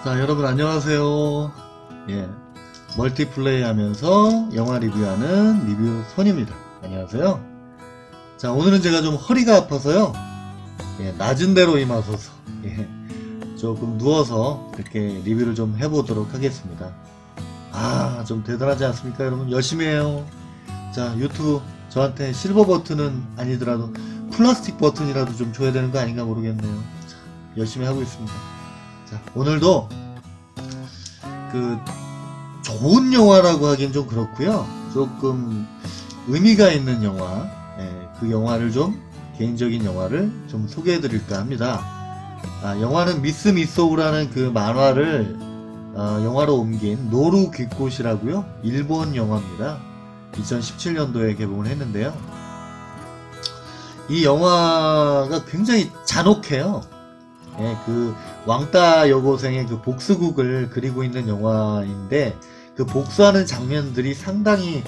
자, 여러분 안녕하세요. 예, 멀티플레이 하면서 영화 리뷰하는 리뷰 손입니다. 안녕하세요. 자, 오늘은 제가 좀 허리가 아파서요. 예, 낮은 데로 임하소서. 예, 조금 누워서 이렇게 리뷰를 좀 해보도록 하겠습니다. 좀 대단하지 않습니까, 여러분? 열심히 해요. 자, 유튜브 저한테 실버 버튼은 아니더라도 플라스틱 버튼이라도 좀 줘야 되는 거 아닌가 모르겠네요. 자, 열심히 하고 있습니다. 자, 오늘도 좋은 영화라고 하긴 좀 그렇고요. 조금 의미가 있는 영화, 그 영화를 좀 개인적인 영화를 좀 소개해 드릴까 합니다. 영화는 미스 미소우라는 그 만화를 영화로 옮긴 노루 귀꽃이라고요. 일본 영화입니다. 2017년도에 개봉을 했는데요. 이 영화가 굉장히 잔혹해요. 예, 그 왕따 여고생의 그 복수극을 그리고 있는 영화인데, 그 복수하는 장면들이 상당히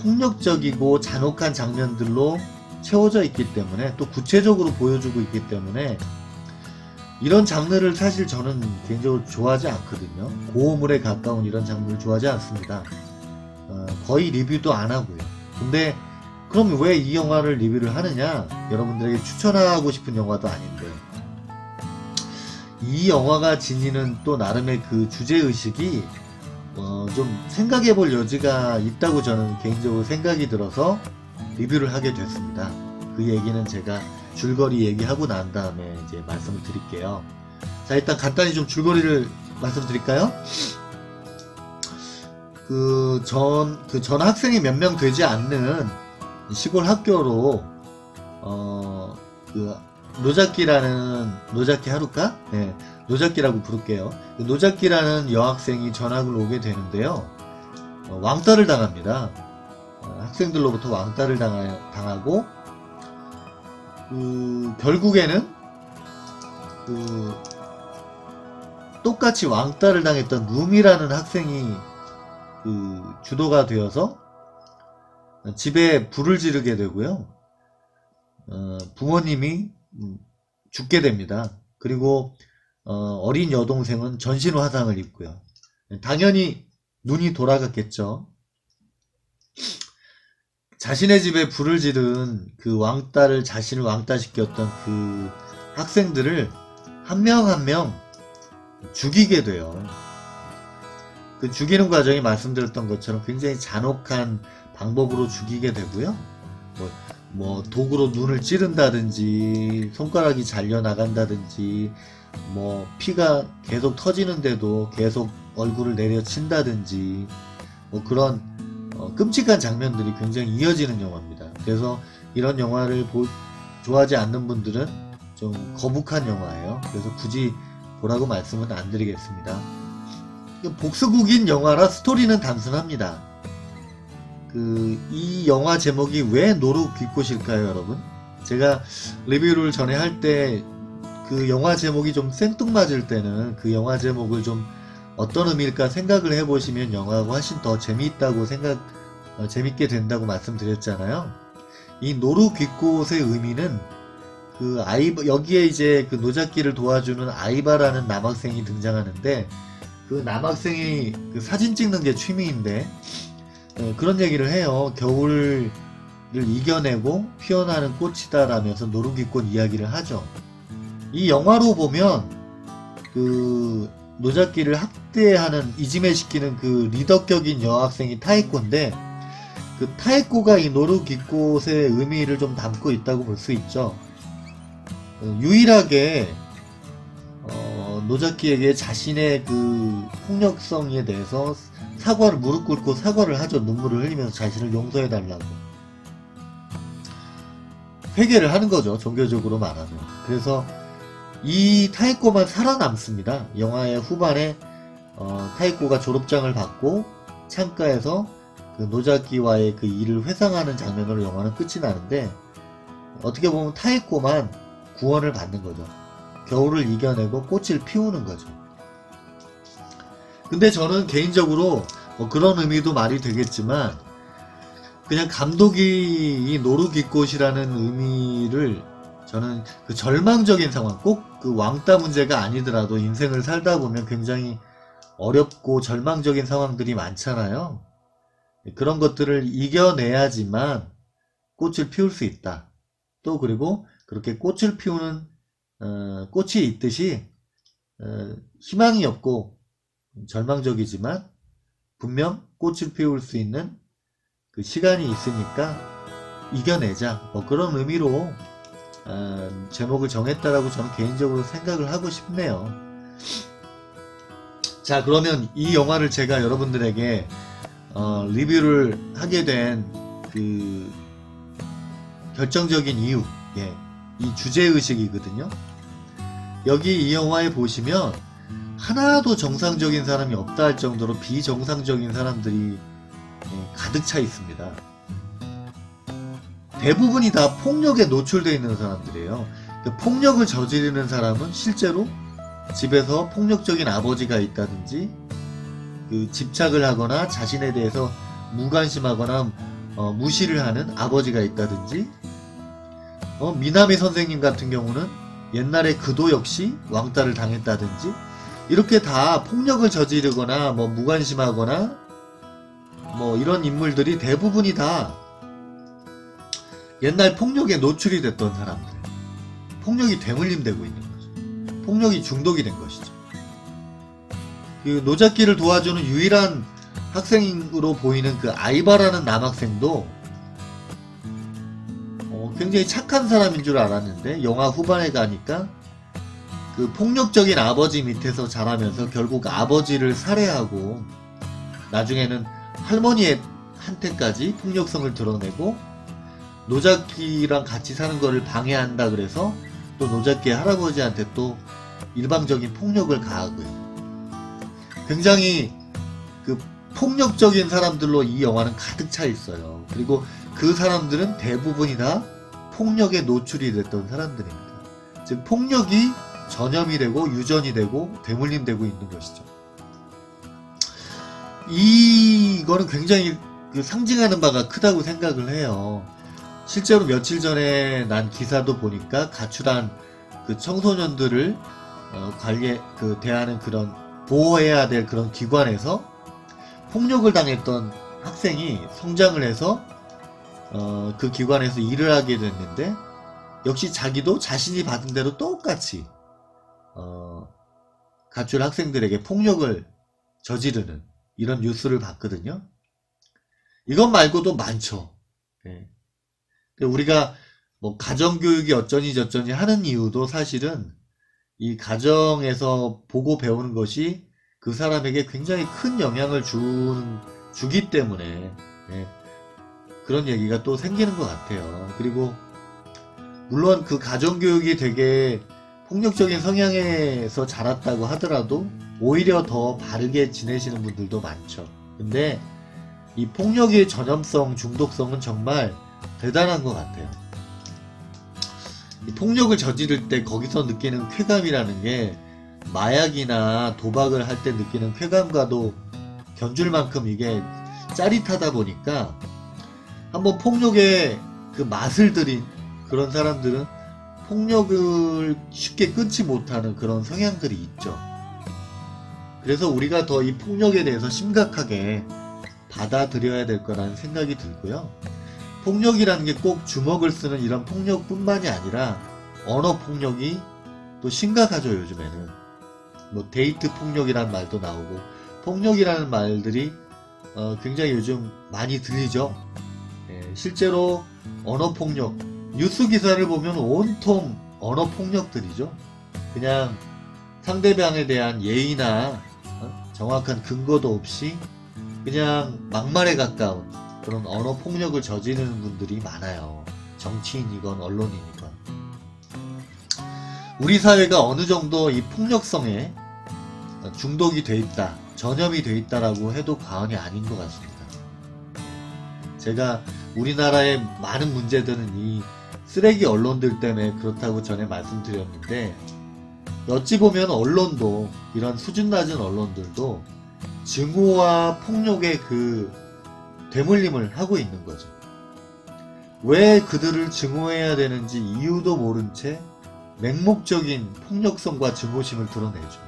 폭력적이고 잔혹한 장면들로 채워져 있기 때문에, 또 구체적으로 보여주고 있기 때문에 이런 장르를 사실 저는 개인적으로 좋아하지 않거든요. 고어물에 가까운 이런 장르를 좋아하지 않습니다. 거의 리뷰도 안 하고요. 근데 그럼 왜 이 영화를 리뷰를 하느냐? 여러분들에게 추천하고 싶은 영화도 아닌데, 이 영화가 지니는 또 나름의 그 주제의식이 좀 생각해볼 여지가 있다고 저는 개인적으로 생각이 들어서 리뷰를 하게 됐습니다. 그 얘기는 제가 줄거리 얘기하고 난 다음에 이제 말씀을 드릴게요. 자, 일단 간단히 좀 줄거리를 말씀드릴까요? 전 학생이 몇 명 되지 않는 시골 학교로 노자키 하루카? 네, 노자키라고 부를게요. 노자키라는 여학생이 전학을 오게 되는데요. 왕따를 당합니다. 학생들로부터 왕따를 당하고, 결국에는 똑같이 왕따를 당했던 룸이라는 학생이 주도가 되어서 집에 불을 지르게 되고요. 부모님이 죽게 됩니다. 그리고 어린 여동생은 전신 화상을 입고요. 당연히 눈이 돌아갔겠죠. 자신의 집에 불을 지른 그 자신을 왕따시켰던 그 학생들을 한 명 한 명 죽이게 돼요. 그 죽이는 과정이 말씀드렸던 것처럼 굉장히 잔혹한 방법으로 죽이게 되고요. 뭐 도구로 눈을 찌른다든지, 손가락이 잘려 나간다든지, 뭐 피가 계속 터지는데도 계속 얼굴을 내려친다든지, 뭐 그런 끔찍한 장면들이 굉장히 이어지는 영화입니다. 그래서 이런 영화를 좋아하지 않는 분들은 좀 거북한 영화예요. 그래서 굳이 보라고 말씀은 안 드리겠습니다. 복수극인 영화라 스토리는 단순합니다. 이 영화 제목이 왜 노루 귀꽃일까요, 여러분? 제가 리뷰를 전에 할 때 그 영화 제목이 좀 생뚱맞을 때는 그 영화 제목을 좀 어떤 의미일까 생각을 해보시면 영화가 훨씬 더 재밌게 된다고 말씀드렸잖아요. 이 노루 귀꽃의 의미는 여기에 이제 그 노자키를 도와주는 아이바라는 남학생이 등장하는데, 그 남학생이 그 사진 찍는 게 취미인데, 그런 얘기를 해요. 겨울을 이겨내고 피어나는 꽃이다 라면서 노루귀꽃 이야기를 하죠. 이 영화로 보면 노자키를 학대하는, 이지메시키는 그 리더격인 여학생이 타에코인데, 그 타에코가 이 노루귀꽃의 의미를 좀 담고 있다고 볼 수 있죠. 유일하게 노자키에게 자신의 그 폭력성에 대해서 무릎 꿇고 사과를 하죠. 눈물을 흘리면서 자신을 용서해달라고 회개를 하는 거죠, 종교적으로 말하면. 그래서 이 타에코만 살아남습니다. 영화의 후반에 타에코가 졸업장을 받고 창가에서 그 노자키와의 그 일을 회상하는 장면으로 영화는 끝이 나는데, 어떻게 보면 타에코만 구원을 받는 거죠. 겨울을 이겨내고 꽃을 피우는 거죠. 근데 저는 개인적으로 그런 의미도 말이 되겠지만, 그냥 감독이 이 노루 귀꽃이라는 의미를 저는 그 절망적인 상황, 꼭 그 왕따 문제가 아니더라도 인생을 살다 보면 굉장히 어렵고 절망적인 상황들이 많잖아요. 그런 것들을 이겨내야지만 꽃을 피울 수 있다. 또 그리고 그렇게 꽃을 피우는 꽃이 있듯이 희망이 없고 절망적이지만 분명 꽃을 피울 수 있는 그 시간이 있으니까 이겨내자, 뭐 그런 의미로 제목을 정했다라고 저는 개인적으로 생각을 하고 싶네요. 자, 그러면 이 영화를 제가 여러분들에게 리뷰를 하게 된 그 결정적인 이유, 이 주제의식이거든요. 여기 이 영화에 보시면 하나도 정상적인 사람이 없다 할 정도로 비정상적인 사람들이 가득 차 있습니다. 대부분이 다 폭력에 노출되어 있는 사람들이에요. 폭력을 저지르는 사람은 실제로 집에서 폭력적인 아버지가 있다든지, 그 집착을 하거나 자신에 대해서 무관심하거나 무시를 하는 아버지가 있다든지, 미나미 선생님 같은 경우는 옛날에 그도 역시 왕따를 당했다든지, 이렇게 다 폭력을 저지르거나 뭐 무관심하거나 뭐 이런 인물들이 대부분이 다 옛날 폭력에 노출이 됐던 사람들, 폭력이 되물림되고 있는 거죠. 폭력이 중독이 된 것이죠. 그 노자키를 도와주는 유일한 학생으로 보이는 그 아이바라는 남학생도 굉장히 착한 사람인 줄 알았는데 영화 후반에 가니까 그 폭력적인 아버지 밑에서 자라면서 결국 아버지를 살해하고 나중에는 할머니한테까지 폭력성을 드러내고 노자키랑 같이 사는 거를 방해한다 그래서 또 노자키의 할아버지한테 또 일방적인 폭력을 가하고요. 굉장히 그 폭력적인 사람들로 이 영화는 가득 차 있어요. 그리고 그 사람들은 대부분이 다 폭력에 노출이 됐던 사람들입니다. 즉 폭력이 전염이 되고 유전이 되고 대물림되고 있는 것이죠. 이거는 굉장히 그 상징하는 바가 크다고 생각을 해요. 실제로 며칠 전에 난 기사도 보니까 가출한 그 청소년들을 대하는 그런 보호해야 될 그런 기관에서 폭력을 당했던 학생이 성장을 해서 그 기관에서 일을 하게 됐는데 역시 자기도 자신이 받은 대로 똑같이 가출 학생들에게 폭력을 저지르는 이런 뉴스를 봤거든요. 이것 말고도 많죠. 우리가 뭐 가정교육이 어쩌니 저쩌니 하는 이유도 사실은 이 가정에서 보고 배우는 것이 그 사람에게 굉장히 큰 영향을 주기 때문에 그런 얘기가 또 생기는 것 같아요. 그리고 물론 그 가정교육이 되게 폭력적인 성향에서 자랐다고 하더라도 오히려 더 바르게 지내시는 분들도 많죠. 근데 이 폭력의 전염성, 중독성은 정말 대단한 것 같아요. 이 폭력을 저지를 때 거기서 느끼는 쾌감이라는 게 마약이나 도박을 할 때 느끼는 쾌감과도 견줄 만큼 이게 짜릿하다 보니까 한번 폭력에 그 맛을 들인 그런 사람들은 폭력을 쉽게 끊지 못하는 그런 성향들이 있죠. 그래서 우리가 더 이 폭력에 대해서 심각하게 받아들여야 될 거라는 생각이 들고요. 폭력이라는 게 꼭 주먹을 쓰는 이런 폭력뿐만이 아니라 언어 폭력이 또 심각하죠. 요즘에는 뭐 데이트 폭력이라는 말도 나오고 폭력이라는 말들이 굉장히 요즘 많이 들리죠. 실제로 언어 폭력, 뉴스 기사를 보면 온통 언어 폭력들이죠. 그냥 상대방에 대한 예의나 정확한 근거도 없이 그냥 막말에 가까운 그런 언어 폭력을 저지르는 분들이 많아요. 정치인이건 언론인이건. 우리 사회가 어느 정도 이 폭력성에 중독이 돼 있다, 전염이 돼 있다라고 해도 과언이 아닌 것 같습니다. 제가 우리나라의 많은 문제들은 이 쓰레기 언론들 때문에 그렇다고 전에 말씀드렸는데, 어찌 보면 언론도, 이런 수준 낮은 언론들도 증오와 폭력의 그 대물림을 하고 있는 거죠. 왜 그들을 증오해야 되는지 이유도 모른 채 맹목적인 폭력성과 증오심을 드러내죠.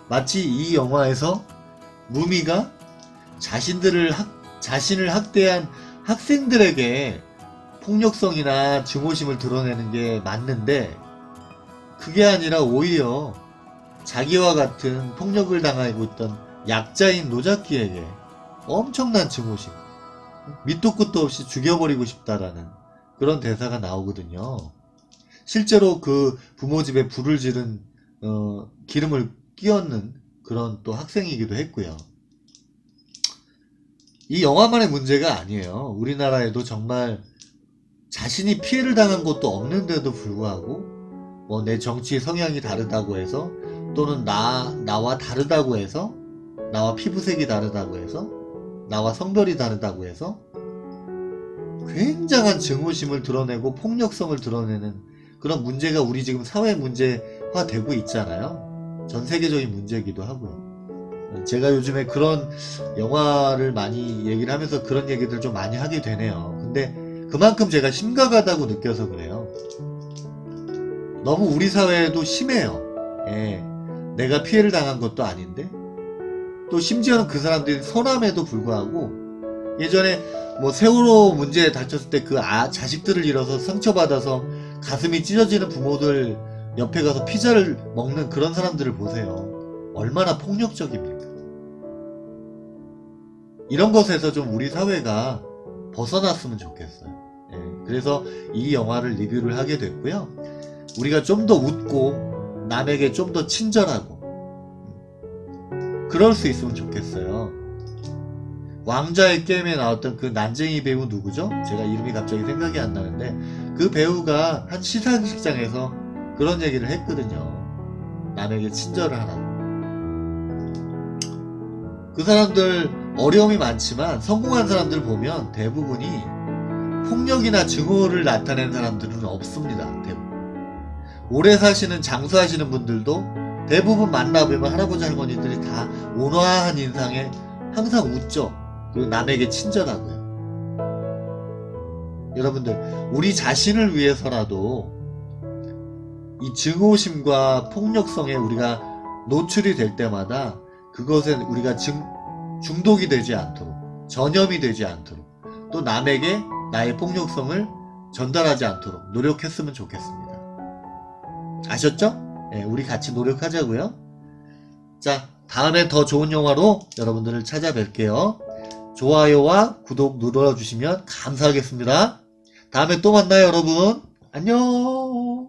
마치 이 영화에서 무미가 자신을 학대한 학생들에게 폭력성이나 증오심을 드러내는 게 맞는데, 그게 아니라 오히려 자기와 같은 폭력을 당하고 있던 약자인 노자키에게 엄청난 증오심, 밑도 끝도 없이 죽여버리고 싶다라는 그런 대사가 나오거든요. 실제로 그 부모 집에 불을 지른 기름을 끼얹는 그런 또 학생이기도 했고요. 이 영화만의 문제가 아니에요. 우리나라에도 정말 자신이 피해를 당한 것도 없는데도 불구하고 뭐 내 정치 성향이 다르다고 해서, 또는 나와 다르다고 해서, 나와 피부색이 다르다고 해서, 나와 성별이 다르다고 해서 굉장한 증오심을 드러내고 폭력성을 드러내는 그런 문제가 우리 지금 사회 문제화 되고 있잖아요. 전 세계적인 문제이기도 하고요. 제가 요즘에 그런 영화를 많이 얘기를 하면서 그런 얘기들 좀 많이 하게 되네요. 근데 그만큼 제가 심각하다고 느껴서 그래요. 너무 우리 사회도 심해요. 예, 내가 피해를 당한 것도 아닌데, 또 심지어는 그 사람들이 선함에도 불구하고, 예전에 뭐 세월호 문제에 다쳤을 때 그 자식들을 잃어서 상처받아서 가슴이 찢어지는 부모들 옆에 가서 피자를 먹는 그런 사람들을 보세요. 얼마나 폭력적입니까? 이런 것에서 좀 우리 사회가 벗어났으면 좋겠어요. 예, 그래서 이 영화를 리뷰를 하게 됐고요. 우리가 좀 더 웃고 남에게 좀 더 친절하고 그럴 수 있으면 좋겠어요. 왕좌의 게임에 나왔던 그 난쟁이 배우 누구죠? 제가 이름이 갑자기 생각이 안 나는데, 그 배우가 한 시상식장에서 그런 얘기를 했거든요. 남에게 친절을 하라. 그 사람들 어려움이 많지만 성공한 사람들 보면 대부분이 폭력이나 증오를 나타낸 사람들은 없습니다. 대부분. 오래 사시는 장수하시는 분들도 대부분 만나보면 할아버지 할머니들이 다 온화한 인상에 항상 웃죠. 그리고 남에게 친절하고요. 여러분들, 우리 자신을 위해서라도 이 증오심과 폭력성에 우리가 노출이 될 때마다 그것에 우리가 중독이 되지 않도록, 전염이 되지 않도록, 또 남에게 나의 폭력성을 전달하지 않도록 노력했으면 좋겠습니다. 아셨죠? 네, 우리 같이 노력하자고요. 자, 다음에 더 좋은 영화로 여러분들을 찾아뵐게요. 좋아요와 구독 눌러주시면 감사하겠습니다. 다음에 또 만나요, 여러분. 안녕.